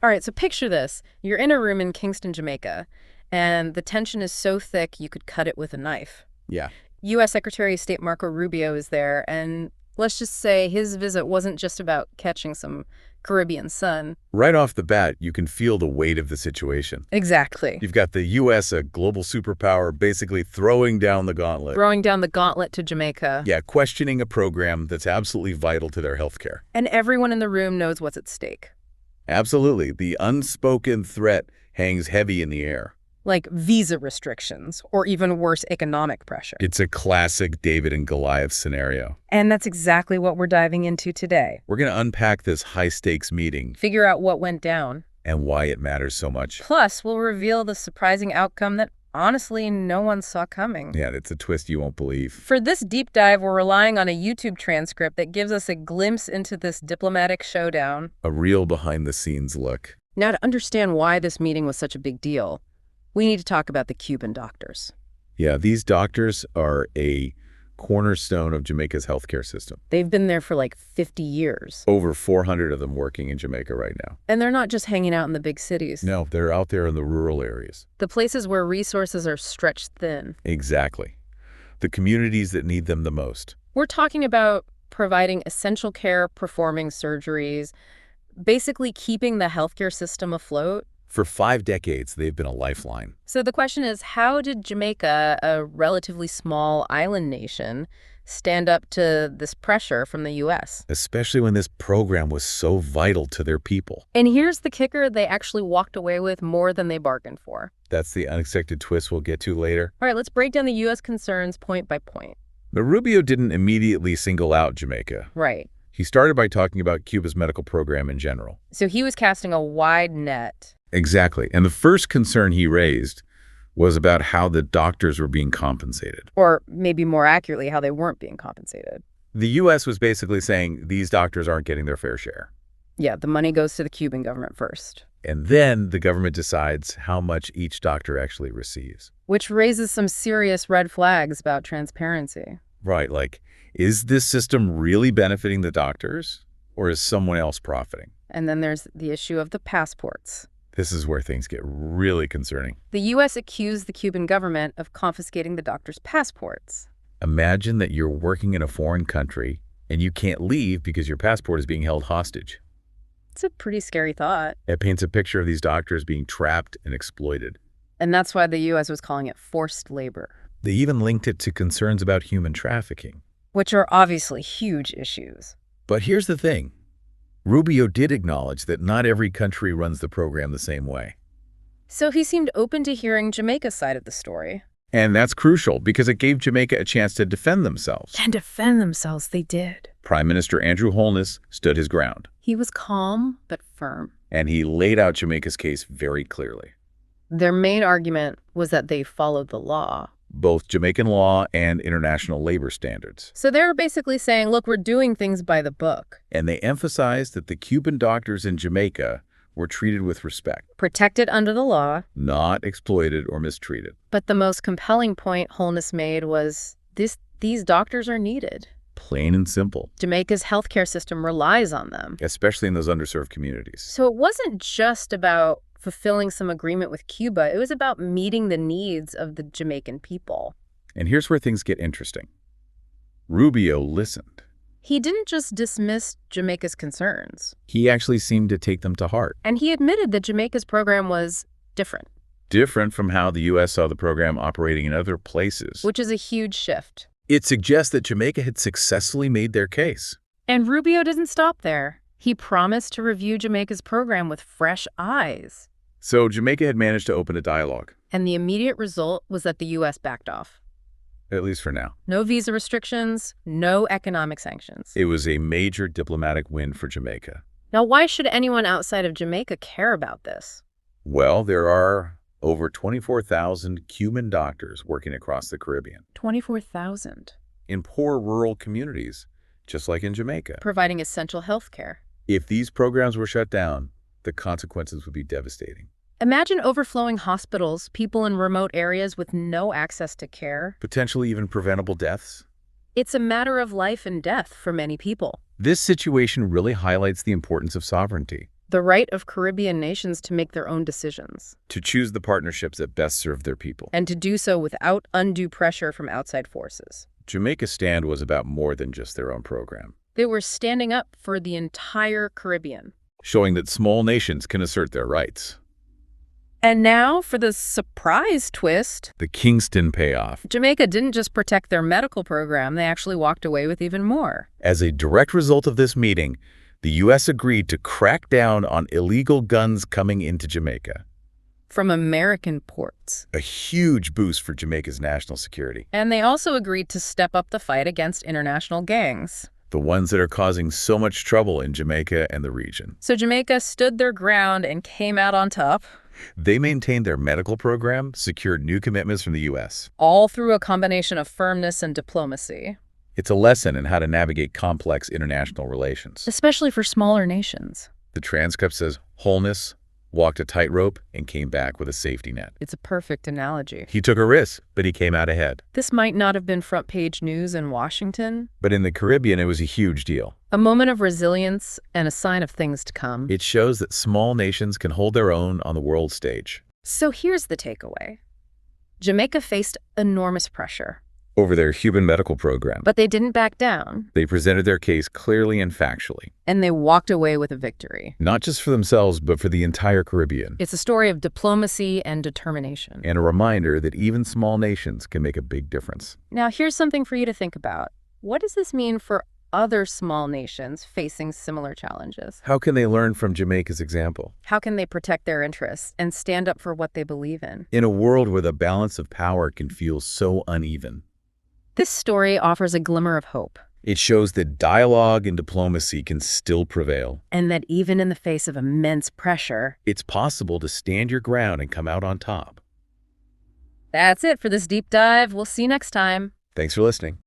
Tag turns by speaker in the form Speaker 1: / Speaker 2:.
Speaker 1: All right, so picture this. You're in a room in Kingston, Jamaica, and the tension is so thick you could cut it with a knife.
Speaker 2: Yeah.
Speaker 1: U.S. Secretary of State Marco Rubio is there, and let's just say his visit wasn't just about catching some Caribbean sun.
Speaker 2: Right off the bat, you can feel the weight of the situation.
Speaker 1: Exactly.
Speaker 2: You've got the U.S., a global superpower, basically throwing down the gauntlet.
Speaker 1: Throwing down the gauntlet to Jamaica.
Speaker 2: Yeah, questioning a program that's absolutely vital to their healthcare.
Speaker 1: And everyone in the room knows what's at stake.
Speaker 2: Absolutely. The unspoken threat hangs heavy in the air.
Speaker 1: Like visa restrictions, or even worse, economic pressure.
Speaker 2: It's a classic David and Goliath scenario.
Speaker 1: And that's exactly what we're diving into today.
Speaker 2: We're going to unpack this high-stakes meeting.
Speaker 1: Figure out what went down.
Speaker 2: And why it matters so much.
Speaker 1: Plus, we'll reveal the surprising outcome that honestly no one saw coming.
Speaker 2: Yeah, it's a twist you won't believe.
Speaker 1: For this deep dive, we're relying on a YouTube transcript that gives us a glimpse into this diplomatic showdown.
Speaker 2: A real behind-the-scenes look.
Speaker 1: Now, to understand why this meeting was such a big deal, we need to talk about the Cuban doctors.
Speaker 2: Yeah, these doctors are a cornerstone of Jamaica's healthcare system.
Speaker 1: They've been there for like 50 years.
Speaker 2: Over 400 of them working in Jamaica right now.
Speaker 1: And they're not just hanging out in the big cities.
Speaker 2: No, they're out there in the rural areas.
Speaker 1: The places where resources are stretched thin.
Speaker 2: Exactly. The communities that need them the most.
Speaker 1: We're talking about providing essential care, performing surgeries, basically keeping the healthcare system afloat.
Speaker 2: For 5 decades, they've been a lifeline.
Speaker 1: So the question is, how did Jamaica, a relatively small island nation, stand up to this pressure from the U.S.?
Speaker 2: Especially when this program was so vital to their people.
Speaker 1: And here's the kicker, they actually walked away with more than they bargained for.
Speaker 2: That's the unexpected twist we'll get to later.
Speaker 1: All right, let's break down the U.S. concerns point by point.
Speaker 2: But Rubio didn't immediately single out Jamaica.
Speaker 1: Right.
Speaker 2: He started by talking about Cuba's medical program in general.
Speaker 1: So he was casting a wide net.
Speaker 2: Exactly. And the first concern he raised was about how the doctors were being compensated.
Speaker 1: Or maybe more accurately, how they weren't being compensated.
Speaker 2: The U.S. was basically saying these doctors aren't getting their fair share.
Speaker 1: Yeah, the money goes to the Cuban government first.
Speaker 2: And then the government decides how much each doctor actually receives.
Speaker 1: Which raises some serious red flags about transparency.
Speaker 2: Right, like, is this system really benefiting the doctors, or is someone else profiting?
Speaker 1: And then there's the issue of the passports.
Speaker 2: This is where things get really concerning.
Speaker 1: The U.S. accused the Cuban government of confiscating the doctors' passports.
Speaker 2: Imagine that you're working in a foreign country and you can't leave because your passport is being held hostage.
Speaker 1: It's a pretty scary thought.
Speaker 2: It paints a picture of these doctors being trapped and exploited.
Speaker 1: And that's why the U.S. was calling it forced labor.
Speaker 2: They even linked it to concerns about human trafficking.
Speaker 1: Which are obviously huge issues.
Speaker 2: But here's the thing. Rubio did acknowledge that not every country runs the program the same way.
Speaker 1: So he seemed open to hearing Jamaica's side of the story.
Speaker 2: And that's crucial because it gave Jamaica a chance to defend themselves.
Speaker 1: And defend themselves they did.
Speaker 2: Prime Minister Andrew Holness stood his ground.
Speaker 1: He was calm but firm.
Speaker 2: And he laid out Jamaica's case very clearly.
Speaker 1: Their main argument was that they followed the law.
Speaker 2: Both Jamaican law and international labor standards.
Speaker 1: So they were basically saying, look, we're doing things by the book.
Speaker 2: And they emphasized that the Cuban doctors in Jamaica were treated with respect.
Speaker 1: Protected under the law.
Speaker 2: Not exploited or mistreated.
Speaker 1: But the most compelling point Holness made was these doctors are needed.
Speaker 2: Plain and simple.
Speaker 1: Jamaica's healthcare system relies on them.
Speaker 2: Especially in those underserved communities.
Speaker 1: So it wasn't just about fulfilling some agreement with Cuba. It was about meeting the needs of the Jamaican people.
Speaker 2: And here's where things get interesting. Rubio listened.
Speaker 1: He didn't just dismiss Jamaica's concerns.
Speaker 2: He actually seemed to take them to heart.
Speaker 1: And he admitted that Jamaica's program was different.
Speaker 2: Different from how the U.S. saw the program operating in other places.
Speaker 1: Which is a huge shift.
Speaker 2: It suggests that Jamaica had successfully made their case.
Speaker 1: And Rubio didn't stop there. He promised to review Jamaica's program with fresh eyes.
Speaker 2: So Jamaica had managed to open a dialogue.
Speaker 1: And the immediate result was that the U.S. backed off.
Speaker 2: At least for now.
Speaker 1: No visa restrictions, no economic sanctions.
Speaker 2: It was a major diplomatic win for Jamaica.
Speaker 1: Now, why should anyone outside of Jamaica care about this?
Speaker 2: Well, there are over 24,000 Cuban doctors working across the Caribbean.
Speaker 1: 24,000.
Speaker 2: In poor rural communities, just like in Jamaica.
Speaker 1: Providing essential health care.
Speaker 2: If these programs were shut down, the consequences would be devastating.
Speaker 1: Imagine overflowing hospitals, people in remote areas with no access to care.
Speaker 2: Potentially even preventable deaths.
Speaker 1: It's a matter of life and death for many people.
Speaker 2: This situation really highlights the importance of sovereignty.
Speaker 1: The right of Caribbean nations to make their own decisions,
Speaker 2: to choose the partnerships that best serve their people.
Speaker 1: and to do so without undue pressure from outside forces.
Speaker 2: Jamaica's stand was about more than just their own program,
Speaker 1: They were standing up for the entire Caribbean.
Speaker 2: showing that small nations can assert their rights.
Speaker 1: And now for the surprise twist.
Speaker 2: The Kingston payoff.
Speaker 1: Jamaica didn't just protect their medical program, they actually walked away with even more.
Speaker 2: As a direct result of this meeting, the U.S. agreed to crack down on illegal guns coming into Jamaica.
Speaker 1: From American ports.
Speaker 2: A huge boost for Jamaica's national security.
Speaker 1: And they also agreed to step up the fight against international gangs.
Speaker 2: The ones that are causing so much trouble in Jamaica and the region.
Speaker 1: So Jamaica stood their ground and came out on top.
Speaker 2: They maintained their medical program, secured new commitments from the U.S.
Speaker 1: All through a combination of firmness and diplomacy.
Speaker 2: It's a lesson in how to navigate complex international relations.
Speaker 1: Especially for smaller nations.
Speaker 2: The transcript says, Holness walked a tightrope and came back with a safety net.
Speaker 1: It's a perfect analogy.
Speaker 2: He took a risk, but he came out ahead.
Speaker 1: This might not have been front-page news in Washington.
Speaker 2: But in the Caribbean, it was a huge deal.
Speaker 1: A moment of resilience and a sign of things to come.
Speaker 2: It shows that small nations can hold their own on the world stage.
Speaker 1: So here's the takeaway. Jamaica faced enormous pressure.
Speaker 2: Over their Cuban medical program.
Speaker 1: But they didn't back down.
Speaker 2: They presented their case clearly and factually.
Speaker 1: And they walked away with a victory.
Speaker 2: Not just for themselves, but for the entire Caribbean.
Speaker 1: It's a story of diplomacy and determination.
Speaker 2: And a reminder that even small nations can make a big difference.
Speaker 1: Now, here's something for you to think about. What does this mean for other small nations facing similar challenges?
Speaker 2: How can they learn from Jamaica's example?
Speaker 1: How can they protect their interests and stand up for what they believe in?
Speaker 2: In a world where the balance of power can feel so uneven.
Speaker 1: This story offers a glimmer of hope.
Speaker 2: It shows that dialogue and diplomacy can still prevail.
Speaker 1: And that even in the face of immense pressure,
Speaker 2: it's possible to stand your ground and come out on top.
Speaker 1: That's it for this deep dive. We'll see you next time.
Speaker 2: Thanks for listening.